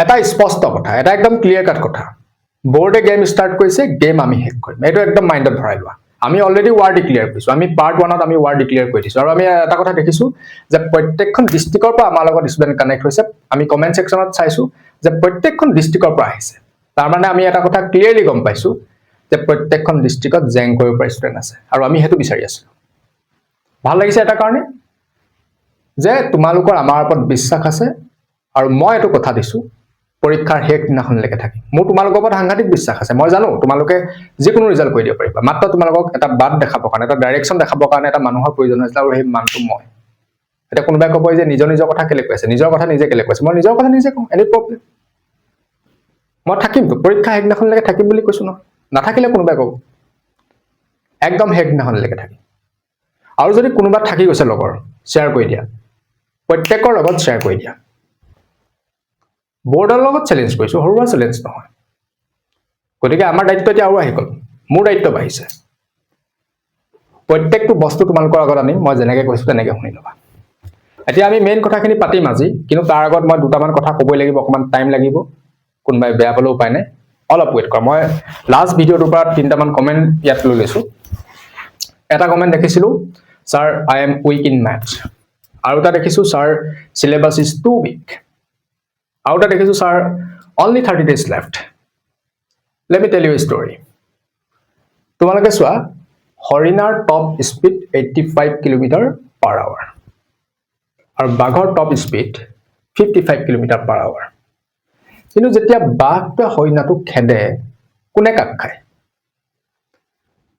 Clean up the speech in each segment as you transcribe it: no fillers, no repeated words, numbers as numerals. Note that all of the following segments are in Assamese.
এটা স্পষ্ট কথা, এটা একদম ক্লিয়াৰ কাট কথা। বোৰ্ডে গেম ষ্টাৰ্ট কৰিছে, গেম আমি শেষ কৰিম, এইটো একদম মাইণ্ডত ভৰাই লোৱা। আমি অলৰেডি ৱাৰ ডিক্লেয়াৰ কৰিছোঁ, আমি পাৰ্ট 1ত আমি ৱাৰ ডিক্লেয়াৰ কৰি দিছোঁ। আৰু আমি এটা কথা দেখিছোঁ যে প্ৰত্যেকখন ডিষ্ট্ৰিক্টৰ পৰা আমাৰ লগত ষ্টুডেণ্ট কানেক্ট হৈছে। আমি কমেণ্ট ছেকশ্যনত চাইছোঁ যে প্ৰত্যেকখন ডিষ্ট্ৰিক্টৰ পৰা আহিছে। তাৰমানে আমি এটা কথা ক্লিয়াৰলি গম পাইছোঁ যে প্ৰত্যেকখন ডিষ্ট্ৰিক্টত জেং কৰিব পৰা ষ্টুডেণ্ট আছে, আৰু আমি সেইটো বিচাৰি আছিলোঁ। ভাল লাগিছে এটা কাৰণে যে তোমালোকৰ আমাৰ ওপৰত বিশ্বাস আছে, আৰু মই এইটো কথা দিছোঁ পৰীক্ষাৰ শেষ দিনাখনলৈকে থাকিম। মোৰ তোমালোকৰ ওপৰত সাংঘাতিক বিশ্বাস আছে। মই জানো তোমালোকে যিকোনো ৰিজাল্ট কৰি দিব পাৰিবা, মাত্ৰ তোমালোকক এটা বাট দেখাবৰ কাৰণে, এটা ডাইৰেকশ্যন দেখাবৰ কাৰণে এটা মানুহৰ প্ৰয়োজন হৈছিলে, আৰু সেই মানুহটো মই। এতিয়া কোনোবাই ক'ব যে নিজৰ কথা কেলে কৈ আছে, নিজৰ কথা নিজে কেলে কৈছে। মই নিজৰ কথা নিজে কওঁ, এনি প্ৰব্লেম। মই থাকিমতো, পৰীক্ষা শেষ দিনাখনলৈকে থাকিম বুলি কৈছোঁ নহয়। নাথাকিলে কোনোবাই ক'ব, একদম শেষ দিনাখনলৈকে থাকিম। আৰু যদি কোনোবা থাকি গৈছে লগৰ, শ্বেয়াৰ কৰি দিয়া, প্ৰত্যেকৰ লগত শ্বেয়াৰ কৰি দিয়া। বোৰ্ডৰ লগত চেলেঞ্জ কৰিছোঁ, সৰুৱা চেলেঞ্জ নহয়। গতিকে আমাৰ দায়িত্ব এতিয়া আৰু আহি গ'ল, মোৰ দায়িত্ব বাঢ়িছে। প্ৰত্যেকটো বস্তু তোমালোকৰ আগত আনিম, মই যেনেকৈ কৈছোঁ তেনেকৈ শুনি ল'বা। এতিয়া আমি মেইন কথাখিনি পাতিম আজি, কিন্তু তাৰ আগত মই দুটামান কথা ক'বই লাগিব, অকণমান টাইম লাগিব। কোনোবাই বেয়া পালেও উপায় নাই, অলপ ৱেইট কৰা। মই লাষ্ট ভিডিঅ'টোৰ পৰা 3টামান কমেণ্ট ইয়াত লৈ লৈছোঁ। এটা কমেণ্ট দেখিছিলোঁ, sir I am weak in maths. আৰু এটা দেখিছোঁ, sir syllabus is too weak. আৰু এটা দেখিছোঁ, sir only 30 days left. Let me tell you A story. তোমালোকে চোৱা, হৰিণাৰ টপ স্পীড 85 km/h, আৰু বাঘৰ টপ স্পীড 55 km/h। কিন্তু যেতিয়া বাঘটোৱে হৰিণাটোক খেদে, কোনে কাক খায়?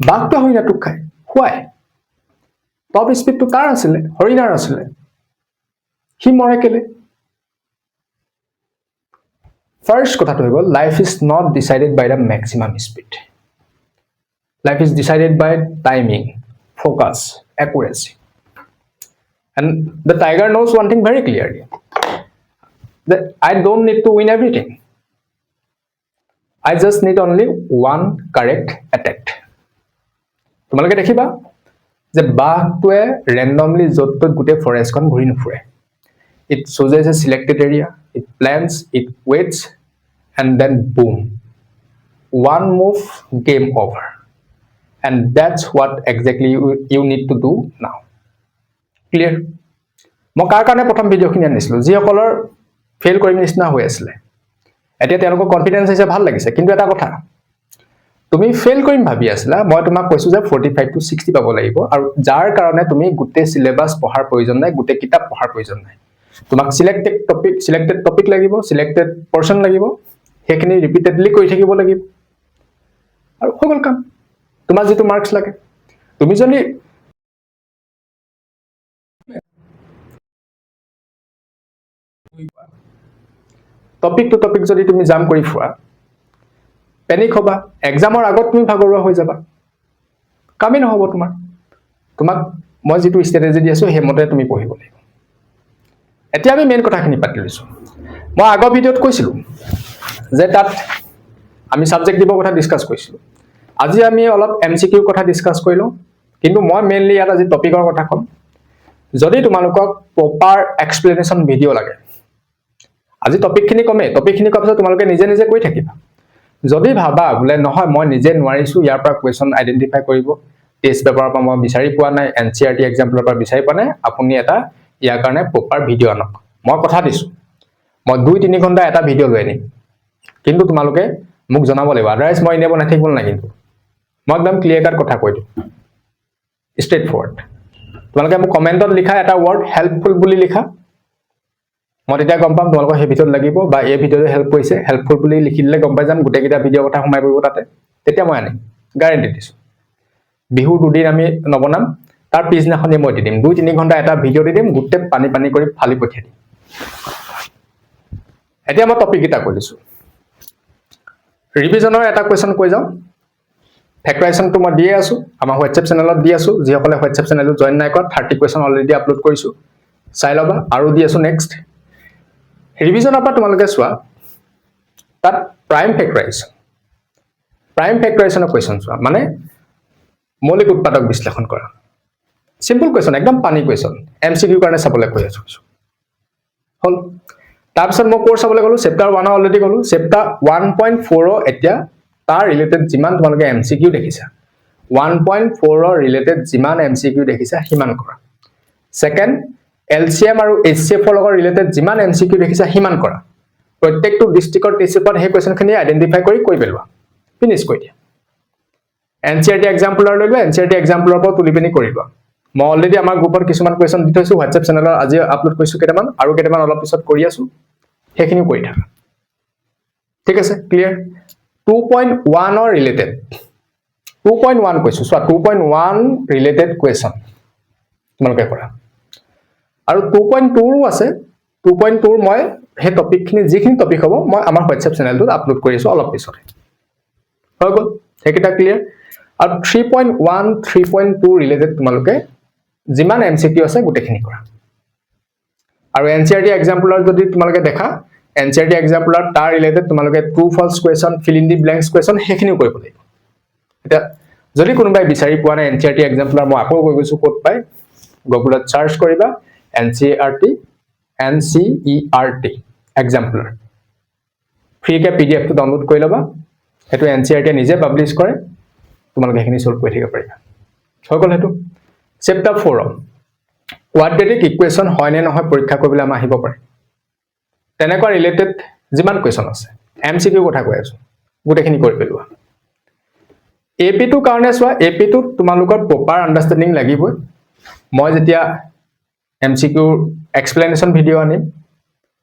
বাঘটোৱে হৰিণাটোক খায়। হোৱাই? টপ স্পীডটো কাৰ আছিলে? হৰিণাৰ আছিলে। সি মৰে কেলে? ফাৰ্ষ্ট কথাটো হৈ গ'ল, life is not decided by the maximum speed. Life is decided by timing, focus, accuracy. And the tiger knows one thing very clearly, that I don't need to win everything. I just need only one correct attack. তোমালোকে দেখিবা যে বাঘটোৱে ৰেণ্ডমলি য'ত ত'ত গোটেই ফৰেষ্টখন ঘূৰি নুফুৰে। It chooses a selected area, it plans, it waits, and then boom. One move, game over. And that's what exactly you need to do now. Clear? মই কাৰ কাৰণে প্ৰথম ভিডিঅ'খিনি আনিছিলোঁ? যিসকলৰ ফেইল কৰিম নিচিনা হৈ আছিলে। এতিয়া তেওঁলোকৰ কনফিডেঞ্চ হৈছে, ভাল লাগিছে। কিন্তু এটা কথা, তুমি ফেইল কৰিম ভাবি আছিলা, মই তোমাক কৈছোঁ যে 45 to 60 পাব লাগিব, আৰু যাৰ কাৰণে তুমি গোটেই চিলেবাছ পঢ়াৰ প্ৰয়োজন নাই, গোটেই কিতাপ পঢ়াৰ প্ৰয়োজন নাই। তোমাক চিলেক্টেড টপিক লাগিব, চিলেক্টেড পৰ্চন লাগিব, সেইখিনি ৰিপিটেডলি কৰি থাকিব লাগিব, আৰু হৈ গ'ল কাম। তোমাৰ যিটো মাৰ্কছ লাগে, তুমি যদি টপিক টু টপিক যদি তুমি জাম কৰি ফুৰা, পেনিক হ'বা। এক্সামৰ আগত তুমি ভাগৰুৱা হৈ যাবা, কামেই নহ'ব তোমাৰ। তোমাক মই যিটো ষ্ট্ৰেটেজি দি আছোঁ, সেইমতে তুমি পঢ়িব লাগিব। এতিয়া আমি মেইন কথাখিনি পাতি লৈছোঁ। মই আগৰ ভিডিঅ'ত কৈছিলোঁ যে তাত আমি ছাবজেক্ট দিবৰ কথা ডিছকাছ কৰিছিলোঁ। আজি আমি অলপ MCQ কথা ডিছকাছ কৰি লওঁ, কিন্তু মই মেইনলি ইয়াত আজি টপিকৰ কথা ক'ম। যদি তোমালোকক প্ৰপাৰ এক্সপ্লেনেশ্যন ভিডিঅ' লাগে, আজি টপিকখিনি কমেই, টপিকখিনি কোৱাৰ পিছত তোমালোকে নিজে নিজে কৰি থাকিবা। যদি ভাবা বোলে নহয় মই নিজে নোৱাৰিছোঁ, ইয়াৰ পৰা কুৱেশ্যন আইডেণ্টিফাই কৰিব, টেষ্ট পেপাৰৰ পৰা মই বিচাৰি পোৱা নাই, NCERT এক্সাম্পলৰ পৰা বিচাৰি পোৱা নাই, আপুনি এটা ইয়াৰ কাৰণে প্ৰপাৰ ভিডিঅ' আনক। মই কথা দিছোঁ, মই 2-3 ঘণ্টা এটা ভিডিঅ' লৈ আনিম, কিন্তু তোমালোকে মোক জনাব লাগিব, আদাৰৱাইজ মই এনেই বনাই থাকিব নাই। কিন্তু মই একদম ক্লিয়াৰ কাট কথা কৈ দিওঁ, ষ্ট্ৰেইট ফৰৱাৰ্ড। তোমালোকে মোক কমেণ্টত লিখা এটা ৱৰ্ড হেল্পফুল বুলি লিখা, মই তেতিয়া গম পাম তোমালোকৰ সেই ভিডিঅ'ত লাগিব, বা এই ভিডিঅ'টো হেল্প কৰিছে। হেল্পফুল বুলি লিখি দিলে গম পাই যাম, গোটেইকেইটা ভিডিঅ'ৰ কথা সোমাই পৰিব তাতে, তেতিয়া মই আনিম, গ্যাৰেণ্টি দিছোঁ। বিহুৰ 2 দিন আমি নবনাম, তাৰ পিছদিনাখনেই মই দি দিম, 2-3 ঘণ্টা এটা ভিডিঅ' দি দিম, গোটেই পানী কৰি ফালি পঠিয়াই দিম। এতিয়া মই টপিককেইটা কৈ দিছোঁ। ৰিভিজনৰ এটা কুৱেশ্যন কৈ যাওঁ। ফেক্টৰাইজেশ্যনটো মই দিয়ে আছোঁ, আমাৰ হোৱাটছএপ চেনেলত দি আছোঁ। যিসকলে হোৱাটছএপ চেনেলটো জইন নাই কৰা, 30 কুৱেশ্যন অলৰেডি আপলোড কৰিছোঁ, চাই ল'বা। আৰু দি আছোঁ নেক্সট। ৰিভিজনৰ পৰা তোমালোকে চোৱা, তাত প্ৰাইম ফেক্টৰাইজেশ্যনৰ কুৱেশ্যন চোৱা, মানে মৌলিক উৎপাদক বিশ্লেষণ কৰা। চিম্পল কুৱেশ্যন, একদম পানী কুৱেশ্যন, MCQ কাৰণে চাবলৈ কৈ আছোঁ। হ'ল। তাৰপিছত মই কোৰ্স চাবলৈ গলো চেপ্টাৰ 1 অলৰেডি গলো চেপ্টাৰ 1.4 এতিয়া তাৰ ৰিলেটেড যিমান তোমালোকে এমসিকিউ দেখিছা 1.4 ৰ ৰিলেটেড যিমান এমসিকিউ দেখিছা হিমান কৰা সেকেন্ড এলসিএম আৰু এইচসিএফ ৰ লগত ৰিলেটেড যিমান এমসিকিউ দেখিছা হিমান কৰা প্ৰত্যেকটো ডিস্ট্ৰিক্টৰ টেষ্ট পেপাৰত সেই কোৱেশ্চনখিনি আইডেন্টিফাই কৰি কৈ পেলোৱা ফিনিশ কৰি দিয়া এনসিআৰটি এক্সাম্পলৰ লৈ লোৱা এনসিআৰটি এক্সাম্পলৰ পৰা তুলি পিনি কৰি লোৱা মই অলৰেডি আমাৰ গ্ৰুপত কিছুমান কোৱেশ্চন দি থৈছো হোৱাটসএপ চেনেলত আজি আপলোড কৰিছো কেইটামান আৰু কেইটামান অলপ পিছত কৰি আছো সেইখিনি কৰি থাকা ঠিক আছে ক্লিয়াৰ 2.1 ৰ ৰিলেটেড 2.1 কৈছো সো 2.1 ৰিলেটেড কোৱেশ্চন তোমালোকে কৰা আৰু 2.2 ৰো আছে 2.2 মই হে টপিকখিনি যিখিনি টপিক হ'ব মই আমাৰ হোৱাটসএপ চেনেলটোত আপলোড কৰিছো অলপ পিছত হৈ গ'ল হেকিটা ক্লিয়াৰ আৰু 3.1 3.2 ৰিলেটেড তোমালোকে যিমান এমসিকিউ আছে গুটেখিনি কৰা আৰু এনসিআৰটি এক্সাম্পলৰ যদি তোমালোকে দেখা এনসিআৰটি এক্সাম্পলৰ তাৰ ৰিলেটেড তোমালোকে true false question fill in the blanks question হেখিনিও কৰিব লাগিব এটা যদি কোনোবাই বিচাৰি পোৱা নাই এনসিআৰটি এক্সাম্পলৰ মই আকৌ কৈ গৈছো ক'ত পাই গুগলত সাৰ্চ কৰিবা এনসিআৰটি এক্সাম্পলৰ ফ্ৰী কে পিডিএফ টো ডাউনলোড কৰি লবা হেতু এনসিআৰটি নিজে পাবলিশ কৰে তোমালোকে হেখিনি সলভ কৰি থাকিব পাৰিবা হৈ গ'ল হেতু চেপ্টাৰ 4 কোৱাড্ৰেটিক ইকুৱেশ্যন হয় নে নহয় পৰীক্ষা কৰিবলৈ আমাৰ আহিব পাৰে তেনেকুৱা ৰিলেটেড যিমান কোৱেশ্চন আছে এমসিকিউ কথা কৈ আছো গুটেখিনি কৰি পেলোৱা এপি টু কাৰণে চোৱা এপি টু তোমালোকৰ প্ৰপাৰ আন্ডাৰষ্টেণ্ডিং লাগিব মই যেতিয়া এমসিকিউ এক্সপ্লেনেশ্যন ভিডিও আনিম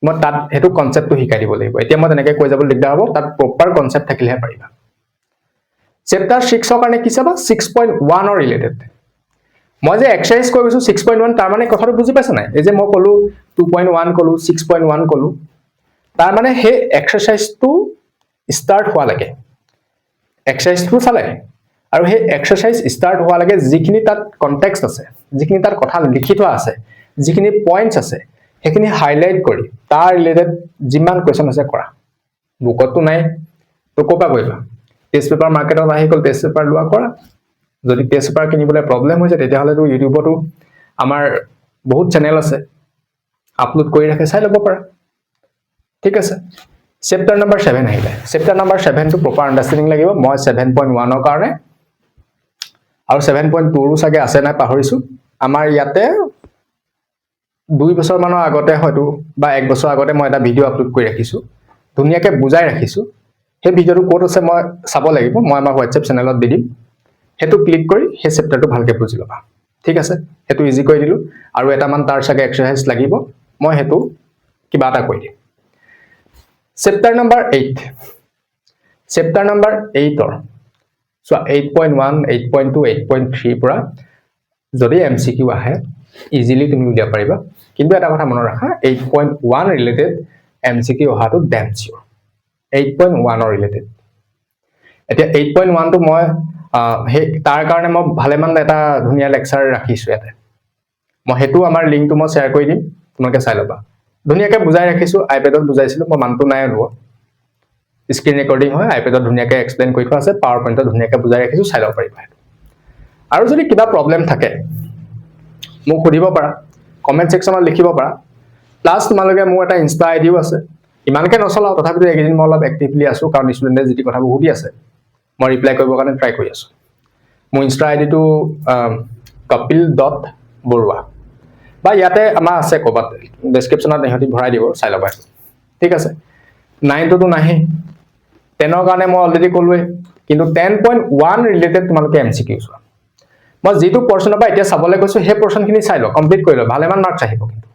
মই তাত হেতু কনসেপ্টটো শিকাই দিব লাগিব এতিয়া মই তেনেকৈ কৈ যাব দিগদাৰ হ'ব তাত প্ৰপাৰ কনসেপ্ট থাকিলেহে পাৰিবা চেপ্টাৰ 6 ৰ কাৰণে কি চাবা 6.1 ৰ ৰিলেটেড মই যে এক্সাৰসাইজ কৈ গৈছো 6.1 তাৰ মানে কথাটো বুজি পাইছা নাই এই যে মই কলো 2.1 কলো 6.1 কলো তাৰ মানে হে এক্সাৰসাইজটো ষ্টাৰ্ট হোৱা লাগে এক্সাৰসাইজটো চালে আৰু হে এক্সাৰসাইজ ষ্টাৰ্ট হোৱা লাগে যিখিনি তাত কনটেক্সট আছে যিখিনি তাত কথা লিখি থোৱা আছে যিখিনি পইণ্টছ আছে হেখিনি হাইলাইট কৰি তাৰ ৰিলেটেড যিমান কোৱেশ্চন আছে কৰা বুকতো নাই তো কোপা কৰিবা টেষ্ট পেপাৰ মাৰ্কেটত আহি গল টেষ্ট পেপাৰ লোৱা কৰা যদি টেষ্ট পেপাৰ কিনিবলৈ প্ৰবলেম হৈছে তেতিয়া হলে তো ইউটিউবতো আমাৰ বহুত চেনেল আছে আপলোড কৰি ৰাখে চাই ল'ব পাৰা ঠিক আছে চেপ্টাৰ নম্বৰ 7 আহিলে চেপ্টাৰ নম্বৰ 7 টো প্ৰপাৰ আন্ডাৰষ্টেণ্ডিং লাগিব মই 7.1 ৰ কাৰণে আৰু 7.2 ৰো সাগে আছে নাই পাহৰিছো আমাৰ ইয়াতে 2 বছৰ মানৰ আগতে হয়তো বা 1 বছৰ আগতে মই এটা ভিডিও আপলোড কৰি ৰাখিছো ধুনিয়াকে বুজাই ৰাখিছো হে ভিডিওটো কোড আছে মই চাব লাগিব মই আমাৰ হোৱাটসএপ চেনেলত দি দিম হেতু ক্লিক কৰি হে চেপ্টাৰটো ভালকে বুজি লবা ঠিক আছে হেতু ইজি কৰি দিলো আৰু এটা মান তাৰ সাগে এক্সাৰসাইজ লাগিব মই হেতু কিবা এটা কৈ দিম চেপ্টাৰ নম্বৰ 8 চেপ্টাৰ নম্বৰ 8 ৰ সো 8.1 8.2 8.3 পৰা যদি এমসিকিউ আহে ইজিলি তুমি উলিয়া পাৰিবা কিন্তু এটা কথা মনত ৰাখা 8.1 ৰিলেটেড এমসিকিউ অহাটো ড্যাম সিওৰ 8.1 ৰ ৰিলেটেড এতিয়া 8.1 টো মই হে তাৰ কাৰণে মই ভালেমান এটা ধুনিয়া লেকচাৰ ৰাখিছো ইয়াতে মই হেতু আমাৰ লিংকটো মই শেয়াৰ কৰি দিম তোমালোকে চাই ল'বা ধুনিয়াকে বুজাই ৰাখিছো আইপ্যাডত বুজাইছিলো মই মানটো নাই আনো স্ক্ৰীন ৰেকৰ্ডিং হয় আইপ্যাডত ধুনিয়াকে এক্সপ্লেইন কৰি থোৱা আছে পাৱাৰ পইণ্টত ধুনিয়াকে বুজাই ৰাখিছো চাই ল'ব পাৰিবা আৰু যদি কিবা প্ৰবলেম থাকে মোক সুধিব পাৰা কমেন্ট সেকশনত লিখিব পাৰা প্লাস তোমালোকে মোৰ এটা ইনষ্টা আইডিও আছে ইমানকে নচলাও তথাপিতো একদিন মই অলপ এক্টিভলি আছো কাৰণ ষ্টুডেন্টে যেটি কথা সুধি আছে মই ৰিপ্লাই কৰিব কাৰণে ট্ৰাই কৰি আছো মোৰ ইনষ্টা আইডিটো kapil.borua বা ইয়াতে আমাৰ আছে কবাত ডেসক্ৰিপচনত নেহতি ভৰাই দিব চাই ল'বা ঠিক আছে 9 তো নাহি 10 ৰ কাৰণে মই অলৰেডি কলোৱে কিন্তু 10.1 ৰিলেটেড তোমালোকে এমসিকিউ চোৱা মই যেটো পোৰশনৰ পৰা এতিয়া চাবলৈ গৈছো হে পোৰশনখিনি চাই ল কমপ্লিট কৰি ল ভালেমান মাৰ্কস আহিব কিন্তু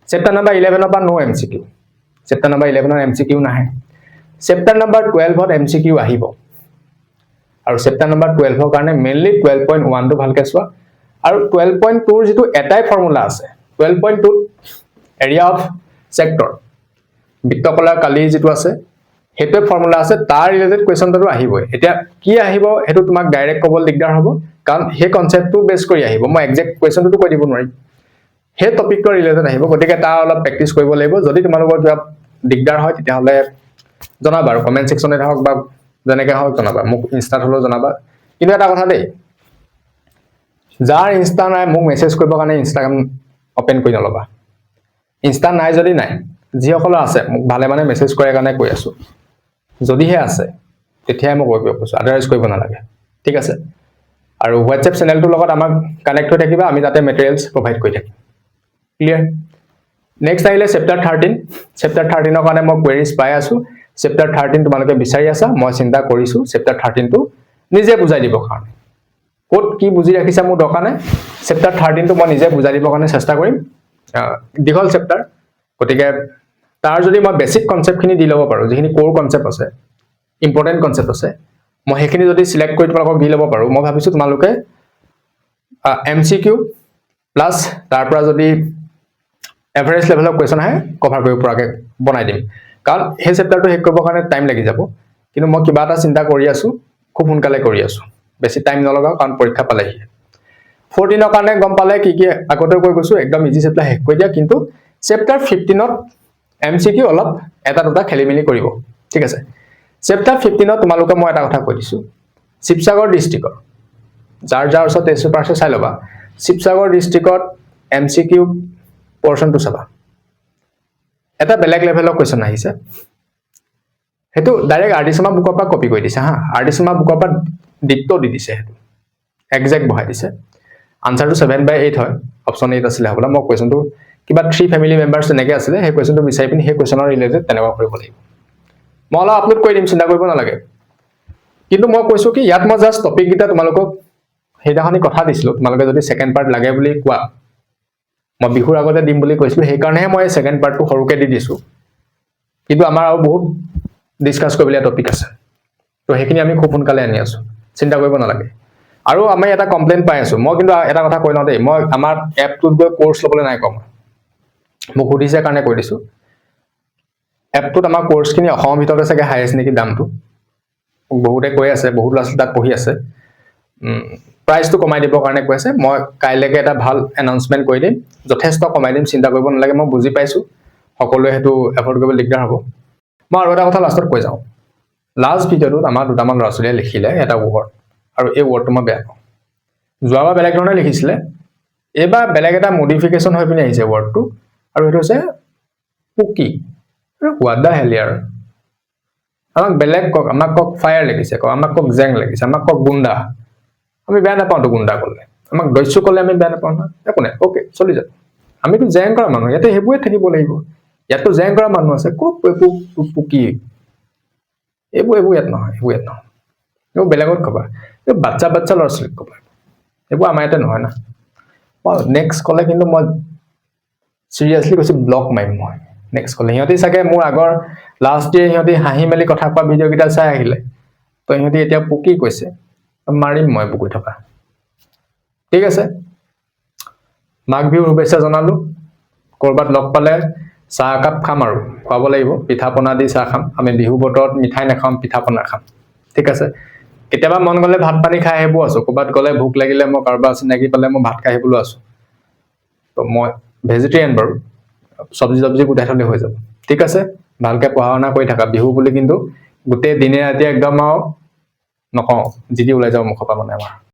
চেপ্টাৰ নম্বৰ 11 ৰ পৰা নো এমসিকিউ চেপ্টাৰ নম্বৰ 11 ৰ এমসিকিউ নাহে চেপ্টাৰ নম্বৰ 12 ত এমসিকিউ আহিব আৰু চেপ্টাৰ নম্বৰ 12 ৰ কাৰণে মেইনলি 12.1 টো ভালকে চোৱা আৰু 12.2 ৰ যেটো এটাই ফৰ্মুলা আছে 12.2 এৰিয়া অফ সেক্টৰ বিত্তকলাৰ কালি যেটো আছে হেতু ফৰ্মুলা আছে তাৰ ৰিলেটেড কোৱেশ্চনটো আহিবই এতিয়া কি আহিব হেতু তোমাক ডাইৰেক্ট কবল দিগদাৰ হ'ব কাৰণ হে কনসেপ্টটো বেস কৰি আহিব মই এক্সাক্ট কোৱেশ্চনটো কৈ দিব নোৱাৰিম হে টপিকৰ ৰিলেটেড আহিব গতিকে তাৰ অলপ প্ৰেক্টিস কৰিব লাগিব যদি তোমালোকৰ কিবা দিগদাৰ হয় তেতিয়া হলে জনাবা আৰু কমেন্ট সেকশনত হওক বা জনেকে হওক জনাবা মোক ইনষ্টাত হলো জনাবা কিন্তু এটা কথা দেই যাৰ ইনষ্টা নাই মোক মেছেজ কৰিব কাৰণে ইনষ্টাগ্ৰাম ওপেন কৰি নলবা ইনষ্টা নাই যদি নাই যিসকলৰ আছে মোক ভালে মানে মেছেজ কৰে কাৰণে কৈ আছোঁ যদিহে আছে তেতিয়াহে মই কৰিব কৈছোঁ আদাৰৱাইজ কৰিব নালাগে ঠিক আছে আৰু হোৱাটছএপ চেনেলটোৰ লগত আমাক কানেক্ট হৈ থাকিবা আমি তাতে মেটেৰিয়েলছ প্ৰভাইড কৰি থাকিম ক্লিয়াৰ নেক্সট আহিলে চেপ্টাৰ 13 চেপ্টাৰ 13ৰ কাৰণে মই কুৱেৰিজ পাই আছোঁ চেপ্টাৰ 13 তোমালোকে বিচাৰি আছা মই চিন্তা কৰিছোঁ চেপ্টাৰ 13টো নিজে বুজাই দিবৰ কাৰণে ক'ত কি বুজি ৰাখিছা মোৰ দৰকাৰ নাই চেপ্টাৰ 13টো মই নিজে বুজাই দিবৰ কাৰণে চেষ্টা কৰিম দীঘল চেপ্টাৰ গতিকে তাৰ যদি মই বেছিক কনচেপ্টখিনি দি ল'ব পাৰোঁ যিখিনি কোৰ কনচেপ্ট আছে ইম্পৰ্টেণ্ট কনচেপ্ট আছে মই সেইখিনি যদি সিলেক্ট কৰি তোমালোকক দি ল'ব পাৰোঁ মই ভাবিছোঁ তোমালোকে MCQ প্লাছ তাৰ পৰা যদি এভাৰেজ লেভেলৰ কুৱেশ্যন আহে কভাৰ কৰিব পৰাকৈ বনাই দিম কাৰণ সেই চেপ্টাৰটো শেষ কৰিবৰ কাৰণে টাইম লাগি যাব কিন্তু মই কিবা এটা চিন্তা কৰি আছোঁ খুব সোনকালে কৰি আছোঁ বেছি টাইম নলগাওঁ কাৰণ পৰীক্ষা পালেহি 14ৰ কাৰণে গম পালে কি কি আগতে কৈ গৈছোঁ একদম ইজি চেপ্টাৰ শেষ কৰি দিয়া কিন্তু চেপ্টাৰ 15ত MCQ অলপ এটা দুটা খেলি মেলি কৰিব ঠিক আছে চেপ্টাৰ 15ত তোমালোকে মই এটা কথা কৈ দিছোঁ শিৱসাগৰ ডিষ্ট্ৰিক্টৰ যাৰ যাৰ ওচৰত টেষ্ট পেপাৰ আছে চাই ল'বা শিৱসাগৰ ডিষ্ট্ৰিক্টত MCQ পৰ্চনটো চাবা এটা বেলেগ লেভেলৰ কুৱেশ্যন আহিছে সেইটো ডাইৰেক্ট RD শৰ্মা বুকৰ পৰা কপি কৰি দিছে হা RD শৰ্মা বুকৰ পৰা ডিক্টো দি দিছে সেইটো একজেক্ট বহাই দিছে আনসাৰটো 7/8 হয় অপশ্যন 8 আছিলে হ'বলা মই কুৱেশ্যনটো কিবা 3 ফেমিলি মেম্বাৰ্ছ তেনেকৈ আছিলে সেই কুৱেশ্যনটো বিচাৰি পিনি সেই কুৱেশ্যনৰ ৰিলেটেড তেনেকুৱা কৰিব লাগিব মই অলপ আপলোড কৰি দিম চিন্তা কৰিব নালাগে কিন্তু মই কৈছোঁ কি ইয়াত মই জাষ্ট টপিককেইটা তোমালোকক সেইদিনাখনি কথা দিছিলোঁ তোমালোকে যদি ছেকেণ্ড পাৰ্ট লাগে বুলি কোৱা মই বিহুৰ আগতে দিম বুলি কৈছিলোঁ সেইকাৰণেহে মই ছেকেণ্ড পাৰ্টটো সৰুকৈ দি দিছোঁ কিন্তু আমাৰ আৰু বহুত ডিছকাছ কৰিবলগীয়া টপিক আছে তো সেইখিনি আমি খুব সোনকালে আনি আছোঁ চিন্তা কৰিব নালাগে আৰু আমি এটা কমপ্লেইন পাই আছোঁ মই কিন্তু এটা কথা কৈ লওঁ দেই মই আমাৰ এপটোত গৈ কোৰ্চ ল'বলৈ নাই কম মোক সুধিছে কাৰণে কৈ দিছোঁ এপটোত আমাৰ কোৰ্চখিনি অসমৰ ভিতৰতে চাগে হাইয়েষ্ট নেকি দামটো বহুতে কৈ আছে বহুত ল'ৰা ছোৱালী তাত পঢ়ি আছে প্ৰাইচটো কমাই দিবৰ কাৰণে কৈ আছে মই কাইলৈকে এটা ভাল এনাউন্সমেণ্ট কৰি দিম যথেষ্ট কমাই দিম চিন্তা কৰিব নালাগে মই বুজি পাইছোঁ সকলোৱে সেইটো এফৰ্ড কৰিবলৈ দিগদাৰ হ'ব মই আৰু এটা কথা লাষ্টত কৈ যাওঁ লাষ্ট ভিডিঅ'টোত আমাৰ দুটামান ল'ৰা ছোৱালীয়ে লিখিলে এটা ৱৰ্ড আৰু এই ৱৰ্ডটো মই বেয়া পাওঁ যোৱাবাৰ বেলেগ ধৰণে লিখিছিলে এইবাৰ বেলেগ এটা মডিফিকেশ্যন হৈ পিনি আহিছে ৱৰ্ডটো আৰু সেইটো হৈছে পুকি হোৱাট দ্য হেল ইয়াৰ আমাক বেলেগ কওক আমাক কওক ফায়াৰ লিখিছে কওক আমাক কওক জেং লিখিছে আমাক কওক গুণ্ডা আমি বেয়া নাপাওঁতো গুণ্ডা ক'লে আমাক দস্যু ক'লে আমি বেয়া নাপাওঁ নহয় একো নাই অ'কে চলি যাব আমিতো জেং কৰা মানুহ ইয়াতে সেইবোৰে থাকিব লাগিব ইয়াততো জেং কৰা মানুহ আছে ক'ত পুকি এইবোৰ ইয়াত নহয় এইবোৰ বেলেগত ক'বা এইবোৰ বাচ্চা ল'ৰা ছোৱালীক ক'বা এইবোৰ আমাৰ ইয়াতে নহয় না মই নেক্সট ক'লে কিন্তু মই চিৰিয়াছলি কৈছোঁ ব্লক মাৰিম মই নেক্সট ক'লে সিহঁতি চাগে মোৰ আগৰ লাষ্ট ডে সিহঁতি হাঁহি মেলি কথা কোৱা ভিডিঅ'কেইটা চাই আহিলে তো সিহঁতি এতিয়া পুকি কৈছে মাৰিম মই পুকি থকা ঠিক আছে মাঘ বিহুৰ শুভেচ্ছা জনালোঁ ক'ৰবাত লগ পালে চাহ একাপ খাম আৰু খুৱাব লাগিব পিঠা পনা দি চাহ খাম আমি বিহু বতৰত মিঠাই নাখাম পিঠা পনা খাম ঠিক আছে কেতিয়াবা মন গ'লে ভাত পানী খাই আহিব আছোঁ ক'ৰবাত গ'লে ভোক লাগিলে মই কাৰোবাৰ চিনাকি পালে মই ভাত খাই আহিবলৈ আছোঁ তো মই ভেজিটেৰিয়ান বাৰু চব্জি গোটাই থ'লে হৈ যাব ঠিক আছে ভালকৈ পঢ়া শুনা কৰি থাকা বিহু বুলি কিন্তু গোটেই দিনে ৰাতি একদম আৰু নকওঁ যি ওলাই যাব মুখৰ পৰা মানে আমাৰ